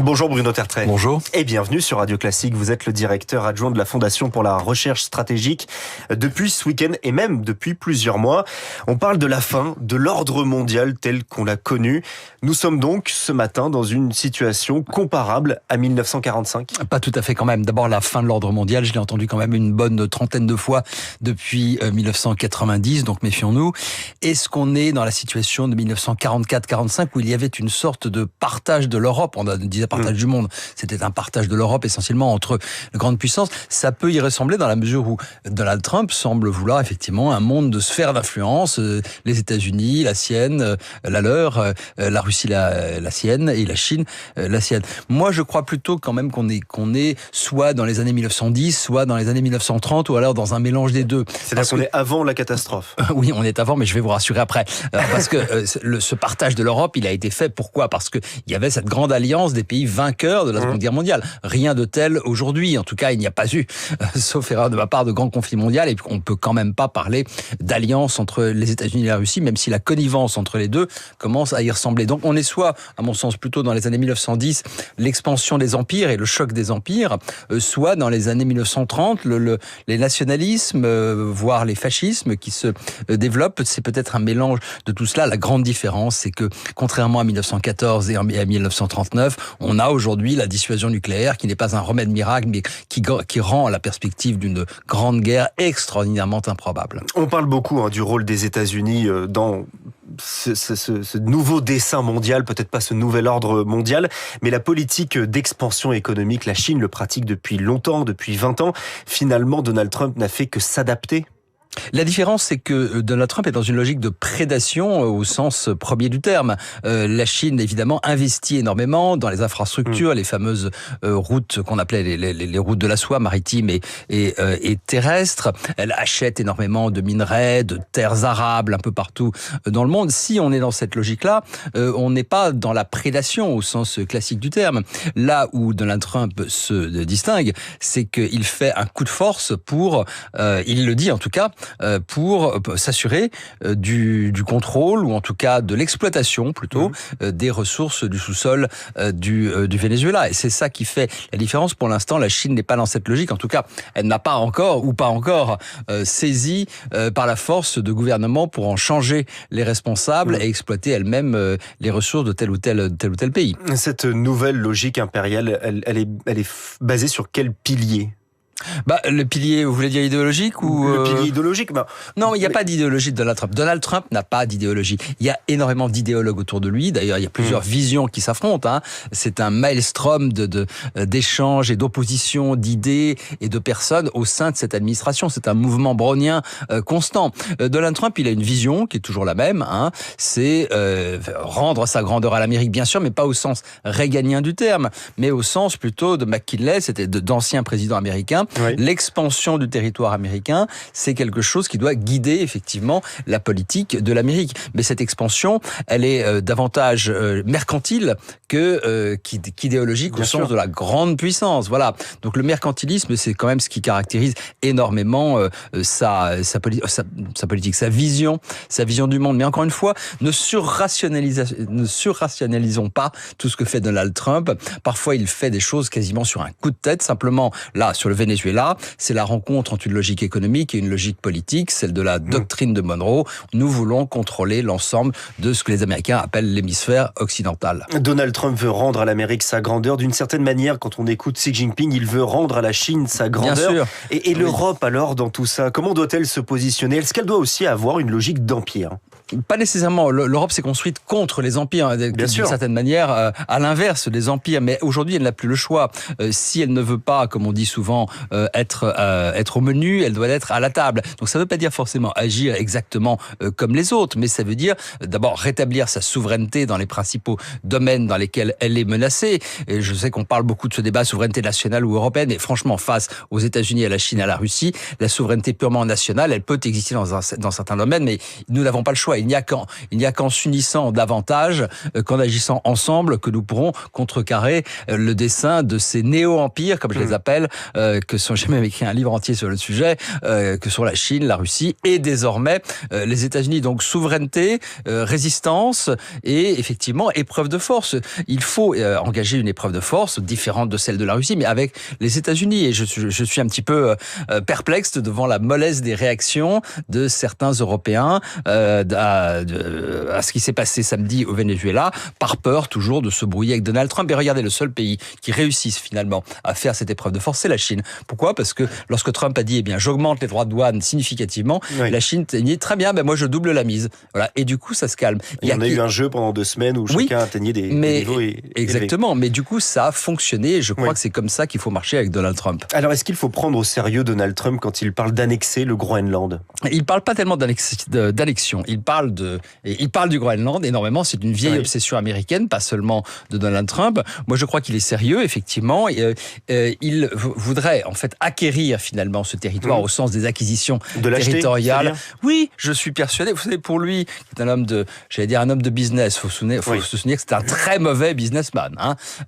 Bonjour Bruno Tertrais. Bonjour. Et bienvenue sur Radio Classique. Vous êtes le directeur adjoint de la Fondation pour la recherche stratégique depuis ce week-end et même depuis plusieurs mois. On parle de la fin de l'ordre mondial tel qu'on l'a connu. Nous sommes donc ce matin dans une situation comparable à 1945. Pas tout à fait quand même. D'abord la fin de l'ordre mondial, je l'ai entendu quand même une bonne trentaine de fois depuis 1990, donc méfions-nous. Est-ce qu'on est dans la situation de 1944-45 où il y avait une sorte de partage de l'Europe? On disait partage du monde, c'était un partage de l'Europe essentiellement entre les grandes puissances. Ça peut y ressembler dans la mesure où Donald Trump semble vouloir effectivement un monde de sphères d'influence, les États-Unis, la sienne, la leur, la Russie, la sienne, et la Chine, la sienne. Moi, je crois plutôt quand même qu'on est soit dans les années 1910, soit dans les années 1930, ou alors dans un mélange des deux. C'est-à-dire qu'on est avant la catastrophe. Oui, on est avant, mais je vais vous rassurer après. Parce que ce partage de l'Europe, il a été fait. Pourquoi? Parce que il y avait cette grande alliance des pays vainqueurs de la Seconde Guerre mondiale. Rien de tel aujourd'hui. En tout cas, il n'y a pas eu, sauf erreur de ma part, de grand conflit mondial. Et puis, on peut quand même pas parler d'alliance entre les États-Unis et la Russie, même si la connivence entre les deux commence à y ressembler. Donc, on est soit, à mon sens, plutôt dans les années 1910, l'expansion des empires et le choc des empires, soit dans les années 1930, les nationalismes, voire les fascismes qui se développent. C'est peut-être un mélange de tout cela. La grande différence, c'est que, contrairement à 1914 et à 1939, on a aujourd'hui la dissuasion nucléaire qui n'est pas un remède miracle, mais qui rend la perspective d'une grande guerre extraordinairement improbable. On parle beaucoup du rôle des États-Unis dans ce nouveau dessein mondial, peut-être pas ce nouvel ordre mondial, mais la politique d'expansion économique, la Chine le pratique depuis longtemps, depuis 20 ans. Finalement, Donald Trump n'a fait que s'adapter. La différence, c'est que Donald Trump est dans une logique de prédation au sens premier du terme. La Chine, évidemment, investit énormément dans les infrastructures, les fameuses routes qu'on appelait les routes de la soie maritimes et terrestres. Elle achète énormément de minerais, de terres arables un peu partout dans le monde. Si on est dans cette logique-là, on n'est pas dans la prédation au sens classique du terme. Là où Donald Trump se distingue, c'est qu'il fait un coup de force pour, il le dit en tout cas, pour s'assurer du contrôle, ou en tout cas de l'exploitation plutôt, des ressources du sous-sol du Venezuela. Et c'est ça qui fait la différence. Pour l'instant, la Chine n'est pas dans cette logique. En tout cas, elle n'a pas encore saisi par la force de gouvernement pour en changer les responsables et exploiter elle-même les ressources de tel ou tel pays. Cette nouvelle logique impériale, elle est basée sur quel pilier ? Le pilier, vous voulez dire idéologique ou le pilier idéologique, Non, il n'y a pas d'idéologie de Donald Trump. Donald Trump n'a pas d'idéologie. Il y a énormément d'idéologues autour de lui. D'ailleurs, il y a plusieurs visions qui s'affrontent. C'est un maelstrom d'échanges et d'oppositions, d'idées et de personnes au sein de cette administration. C'est un mouvement brownien constant. Donald Trump, il a une vision qui est toujours la même. C'est rendre sa grandeur à l'Amérique, bien sûr, mais pas au sens réganien du terme, mais au sens plutôt de McKinley, c'était d'anciens présidents américains. Oui. L'expansion du territoire américain, c'est quelque chose qui doit guider effectivement la politique de l'Amérique. Mais cette expansion, elle est davantage mercantile qu'idéologique au sens de la grande puissance. Voilà. Donc le mercantilisme, c'est quand même ce qui caractérise énormément sa politique, sa vision du monde. Mais encore une fois, ne surrationalisons pas tout ce que fait Donald Trump. Parfois, il fait des choses quasiment sur un coup de tête. Simplement, là, sur le Venezuela, c'est la rencontre entre une logique économique et une logique politique, celle de la doctrine de Monroe. Nous voulons contrôler l'ensemble de ce que les Américains appellent l'hémisphère occidental. Donald Trump veut rendre à l'Amérique sa grandeur. D'une certaine manière, quand on écoute Xi Jinping, il veut rendre à la Chine sa grandeur. Bien sûr. Et l'Europe, alors, dans tout ça, comment doit-elle se positionner? Est-ce qu'elle doit aussi avoir une logique d'empire? Pas nécessairement. L'Europe s'est construite contre les empires, d'une certaine manière, à l'inverse des empires. Mais aujourd'hui, elle n'a plus le choix. Si elle ne veut pas, comme on dit souvent, être au menu, elle doit être à la table. Donc ça ne veut pas dire forcément agir exactement comme les autres, mais ça veut dire d'abord rétablir sa souveraineté dans les principaux domaines dans lesquels elle est menacée. Et je sais qu'on parle beaucoup de ce débat souveraineté nationale ou européenne, et franchement, face aux États-Unis, à la Chine, à la Russie, la souveraineté purement nationale, elle peut exister dans certains domaines, mais nous n'avons pas le choix. fois, il n'y a qu'en s'unissant davantage, qu'en agissant ensemble, que nous pourrons contrecarrer le dessein de ces néo-empires, comme je les appelle, j'ai même écrit un livre entier sur le sujet, que sont la Chine, la Russie et désormais les États-Unis. Donc souveraineté, résistance et effectivement épreuve de force. Il faut engager une épreuve de force différente de celle de la Russie, mais avec les États-Unis. Et je suis un petit peu perplexe devant la mollesse des réactions de certains Européens à ce qui s'est passé samedi au Venezuela, par peur toujours de se brouiller avec Donald Trump. Et regardez, le seul pays qui réussisse finalement à faire cette épreuve de force, c'est la Chine. Pourquoi ? Parce que lorsque Trump a dit, j'augmente les droits de douane significativement, la Chine a dit, très bien, moi je double la mise. Voilà. Et du coup, ça se calme. Il y en a eu un jeu pendant 2 semaines où chacun atteignait des niveaux exactement. élevés. Mais du coup, ça a fonctionné. Je crois que c'est comme ça qu'il faut marcher avec Donald Trump. Alors, est-ce qu'il faut prendre au sérieux Donald Trump quand il parle d'annexer le Groenland ? Il parle pas tellement d'annexion. Il parle du Groenland énormément. C'est une vieille obsession américaine, pas seulement de Donald Trump. Moi, je crois qu'il est sérieux, effectivement. Il voudrait, en fait, acquérir finalement ce territoire au sens des acquisitions territoriales. Oui, je suis persuadé. Vous savez, pour lui, qui est un homme de business. Faut se souvenir que c'est un très mauvais businessman.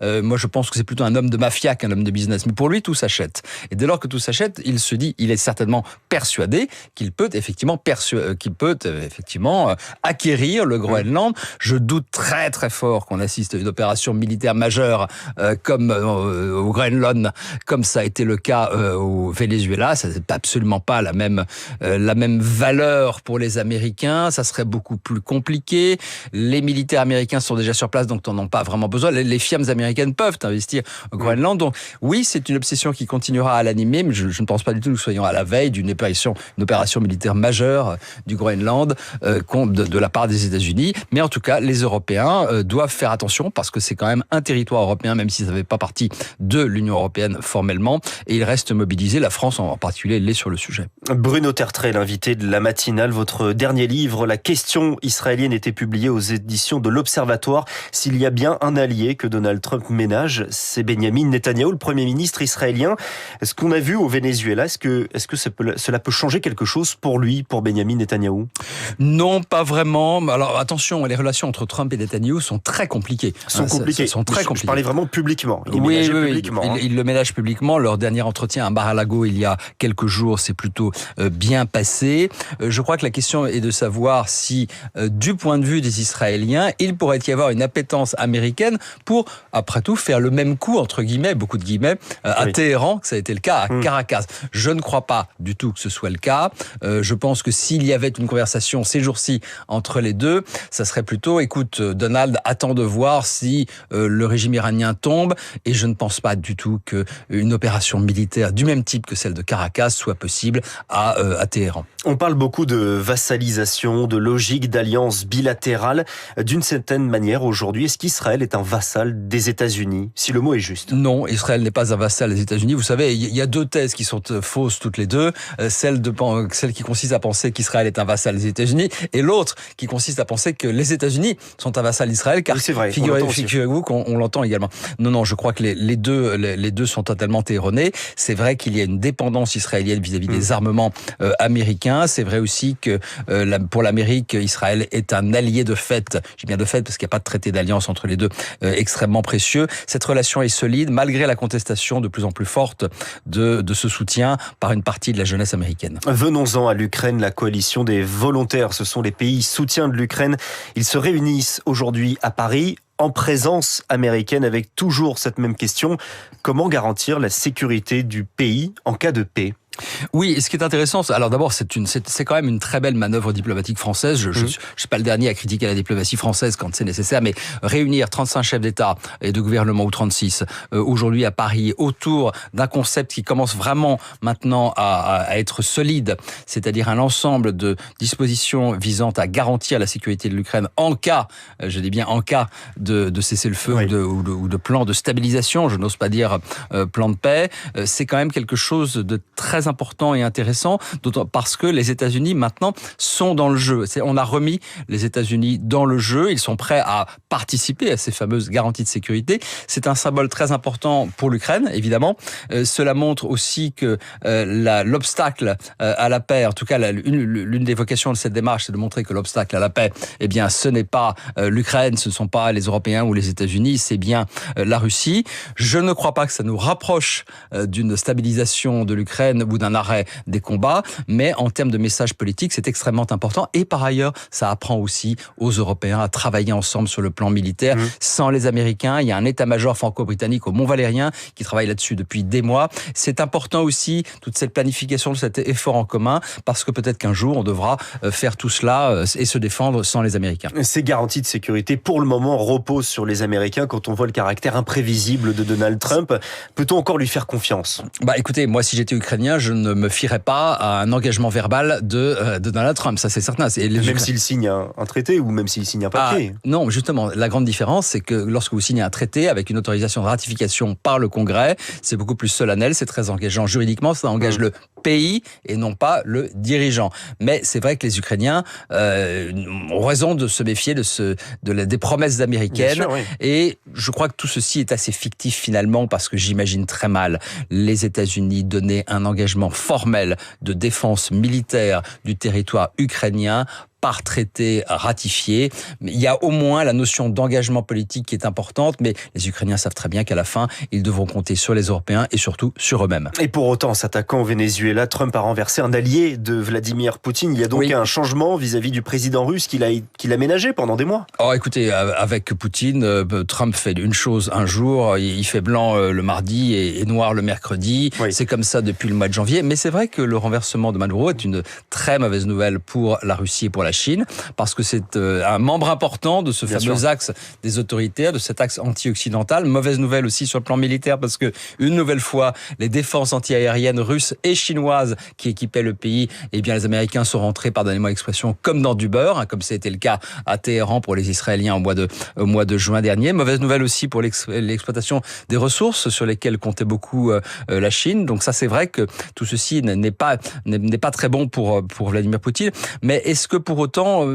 Moi, je pense que c'est plutôt un homme de mafia qu'un homme de business. Mais pour lui, tout s'achète. Et dès lors que tout s'achète, il se dit, il est certainement persuadé qu'il peut effectivement acquérir le Groenland. Je doute très très fort qu'on assiste à une opération militaire majeure comme au Groenland, comme ça a été le cas au Venezuela. Ça n'est absolument pas la même valeur pour les Américains. Ça serait beaucoup plus compliqué. Les militaires américains sont déjà sur place, donc n'en ont pas vraiment besoin. Les firmes américaines peuvent investir au Groenland. Donc oui, c'est une obsession qui continuera à l'animer, mais je ne pense pas du tout que nous soyons à la veille d'une opération militaire majeure du Groenland de la part des États-Unis. Mais en tout cas, les Européens doivent faire attention parce que c'est quand même un territoire européen, même si ça ne fait pas partie de l'Union europééenne formellement. Et il reste mobilisé. La France en particulier l'est sur le sujet. Bruno Tertrais, l'invité de la matinale. Votre dernier livre, La question israélienne, était publié aux éditions de l'Observatoire. S'il y a bien un allié que Donald Trump ménage, c'est Benyamin Netanyahou, le Premier ministre israélien. Ce qu'on a vu au Venezuela, est-ce que cela peut changer quelque chose pour lui, pour Benyamin Netanyahou ? Non, pas vraiment. Alors attention, les relations entre Trump et Netanyahou sont très compliquées. Je parlais vraiment publiquement. Il le ménage publiquement. Leur dernier entretien à Mar-a-Lago il y a quelques jours s'est plutôt bien passé. Je crois que la question est de savoir si, du point de vue des Israéliens, il pourrait y avoir une appétence américaine pour, après tout, faire le même coup, entre guillemets, beaucoup de guillemets, à Téhéran, que ça a été le cas à Caracas. Je ne crois pas du tout que ce soit le cas. Je pense que s'il y avait une conversation ces jours-ci entre les deux, ça serait plutôt, écoute, Donald attend de voir si le régime iranien tombe, et je ne pense pas du tout qu'une opération militaire du même type que celle de Caracas soit possible à Téhéran. On parle beaucoup de vassalisation, de logique d'alliance bilatérale. D'une certaine manière, aujourd'hui, est-ce qu'Israël est un vassal des États-Unis, si le mot est juste ? Non, Israël n'est pas un vassal des États-Unis. Vous savez, il y a deux thèses qui sont fausses toutes les deux. Celle qui consiste à penser qu'Israël est un vassal des États-Unis, et l'autre qui consiste à penser que les États-Unis sont un vassal d'Israël, car c'est vrai, figurez-vous qu'on l'entend également. Non, je crois que les deux sont totalement erronés. C'est vrai qu'il y a une dépendance israélienne vis-à-vis des armements américains. C'est vrai aussi que pour l'Amérique, Israël est un allié de fait. J'ai bien de fait parce qu'il n'y a pas de traité d'alliance entre les deux extrêmement précieux. Cette relation est solide malgré la contestation de plus en plus forte de ce soutien par une partie de la jeunesse américaine. Venons-en à l'Ukraine, la coalition des volontaires. Ce sont les pays soutiens de l'Ukraine. Ils se réunissent aujourd'hui à Paris, en présence américaine, avec toujours cette même question. Comment garantir la sécurité du pays en cas de paix ? Oui, et ce qui est intéressant, alors d'abord, c'est quand même une très belle manœuvre diplomatique française. Je suis pas le dernier à critiquer la diplomatie française quand c'est nécessaire, mais réunir 35 chefs d'État et de gouvernement, ou 36, aujourd'hui à Paris, autour d'un concept qui commence vraiment maintenant à être solide, c'est-à-dire un ensemble de dispositions visant à garantir la sécurité de l'Ukraine en cas, je dis bien en cas de cessez-le-feu ou de plan de stabilisation, je n'ose pas dire plan de paix, c'est quand même quelque chose de très très important et intéressant, parce que les États-Unis maintenant sont dans le jeu. On a remis les États-Unis dans le jeu. Ils sont prêts à participer à ces fameuses garanties de sécurité. C'est un symbole très important pour l'Ukraine, évidemment. Cela montre aussi que l'obstacle à la paix, en tout cas l'une des vocations de cette démarche, c'est de montrer que l'obstacle à la paix, eh bien, ce n'est pas l'Ukraine, ce ne sont pas les Européens ou les États-Unis, c'est bien la Russie. Je ne crois pas que ça nous rapproche d'une stabilisation de l'Ukraine ou d'un arrêt des combats, mais en termes de message politique, c'est extrêmement important. Et par ailleurs, ça apprend aussi aux Européens à travailler ensemble sur le plan militaire. Sans les Américains, il y a un état-major franco-britannique au Mont-Valérien qui travaille là-dessus depuis des mois. C'est important aussi, toute cette planification de cet effort en commun, parce que peut-être qu'un jour, on devra faire tout cela et se défendre sans les Américains. Ces garanties de sécurité, pour le moment, reposent sur les Américains quand on voit le caractère imprévisible de Donald Trump. Peut-on encore lui faire confiance ? Écoutez, moi, si j'étais ukrainien, je ne me fierais pas à un engagement verbal de Donald Trump. Ça, c'est certain. Même s'il signe un traité ou même s'il signe un papier. Non, justement, la grande différence, c'est que lorsque vous signez un traité avec une autorisation de ratification par le Congrès, c'est beaucoup plus solennel, c'est très engageant juridiquement, ça engage le pays et non pas le dirigeant. Mais c'est vrai que les Ukrainiens ont raison de se méfier des promesses américaines. Bien sûr, oui. Et je crois que tout ceci est assez fictif finalement, parce que j'imagine très mal les États-Unis donner un engagement formel de défense militaire du territoire ukrainien par traité ratifié. Mais il y a au moins la notion d'engagement politique qui est importante, mais les Ukrainiens savent très bien qu'à la fin, ils devront compter sur les Européens et surtout sur eux-mêmes. Et pour autant, s'attaquant au Venezuela, Trump a renversé un allié de Vladimir Poutine. Il y a donc un changement vis-à-vis du président russe qu'il a ménagé pendant des mois. Oh, écoutez, avec Poutine, Trump fait une chose un jour, il fait blanc le mardi et noir le mercredi. Oui. C'est comme ça depuis le mois de janvier. Mais c'est vrai que le renversement de Maduro est une très mauvaise nouvelle pour la Russie et pour la Chine, parce que c'est un membre important de ce fameux axe des autoritaires, de cet axe anti-occidental. Mauvaise nouvelle aussi sur le plan militaire, parce que une nouvelle fois, les défenses anti-aériennes russes et chinoises qui équipaient le pays, eh bien les Américains sont rentrés, pardonnez-moi l'expression, comme dans du beurre, comme c'était le cas à Téhéran pour les Israéliens au mois de juin dernier. Mauvaise nouvelle aussi pour l'exploitation des ressources sur lesquelles comptait beaucoup la Chine. Donc ça, c'est vrai que tout ceci n'est pas très bon pour Vladimir Poutine. Mais est-ce que pour autant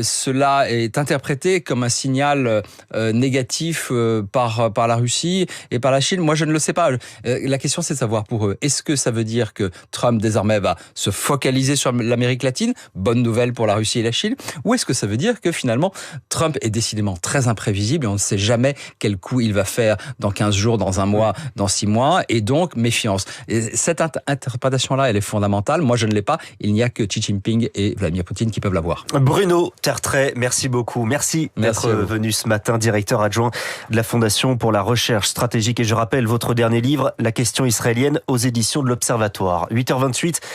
cela est interprété comme un signal négatif par la Russie et par la Chine? Moi, je ne le sais pas. La question, c'est de savoir pour eux, est-ce que ça veut dire que Trump désormais va se focaliser sur l'Amérique latine, bonne nouvelle pour la Russie et la Chine, ou est-ce que ça veut dire que finalement Trump est décidément très imprévisible et on ne sait jamais quel coup il va faire dans 15 jours, dans un mois, dans 6 mois, et donc méfiance. Et cette interprétation-là, elle est fondamentale. Moi, je ne l'ai pas. Il n'y a que Xi Jinping et Vladimir Poutine qui peuvent l'avoir. Bruno Tertrais, merci beaucoup. Merci d'être venu ce matin, directeur adjoint de la Fondation pour la recherche stratégique. Et je rappelle votre dernier livre, La question israélienne, aux éditions de l'Observatoire. 8h28.